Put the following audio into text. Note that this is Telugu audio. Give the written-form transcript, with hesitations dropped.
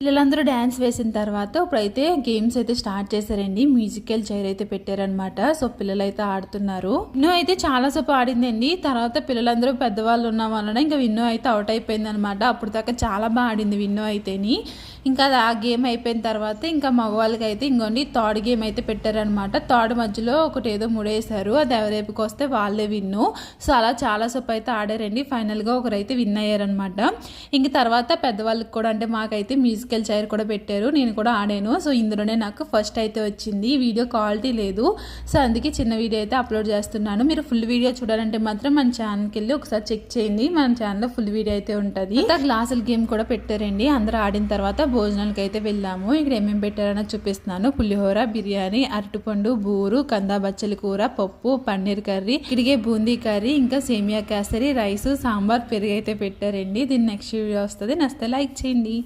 పిల్లలందరూ డ్యాన్స్ వేసిన తర్వాత ఇప్పుడైతే గేమ్స్ అయితే స్టార్ట్ చేశారండి. మ్యూజికల్ చైర్ అయితే పెట్టారనమాట. సో పిల్లలు అయితే ఆడుతున్నారు. విన్నో అయితే చాలా సేపు ఆడిందండి. తర్వాత పిల్లలందరూ పెద్దవాళ్ళు ఉన్న వలన ఇంకా విన్నో అయితే అవుట్ అయిపోయింది అనమాట. అప్పుడు దాకా చాలా బాగా ఆడింది విన్నో అయితేని. ఇంకా ఆ గేమ్ అయిపోయిన తర్వాత ఇంకా మగవాళ్ళకి అయితే ఇంకోండి థర్డ్ గేమ్ అయితే పెట్టారనమాట. థర్డ్ మధ్యలో ఒకటి ఏదో ముడేశారు. అది ఎవరేపుకి వస్తే వాళ్ళే విన్ను. సో అలా చాలా సేపు అయితే ఆడారండి. ఫైనల్గా ఒకరైతే విన్ అయ్యారనమాట. ఇంక తర్వాత పెద్దవాళ్ళకి కూడా అంటే మాకైతే మ్యూజికల్ చైర్ కూడా పెట్టారు. నేను కూడా ఆడాను. సో ఇందులోనే నాకు ఫస్ట్ అయితే వచ్చింది. వీడియో క్వాలిటీ లేదు. సో అందుకే చిన్న వీడియో అయితే అప్లోడ్ చేస్తున్నాను. మీరు ఫుల్ వీడియో చూడాలంటే మాత్రం మన ఛానల్కి వెళ్ళి ఒకసారి చెక్ చేయండి. మన ఛానల్లో ఫుల్ వీడియో అయితే ఉంటుంది. గ్లాసుల గేమ్ కూడా పెట్టారండి. అందరూ ఆడిన తర్వాత భోజనాలకి అయితే వెళ్ళాము. ఇక్కడ ఏమేమి పెట్టారని చూపిస్తున్నాను. పులిహోర, బిర్యానీ, అరటిపండు, బూరు, కందా బచ్చలి కూర, పప్పు, పన్నీర్ కర్రీ, ఇడిగే బూందీ కర్రీ, ఇంకా సేమియా కేసరి, రైస్, సాంబార్, పెరుగు అయితే పెట్టారండి. దీన్ని నెక్స్ట్ వీడియో వస్తుంది. నచ్చితే లైక్ చేయండి.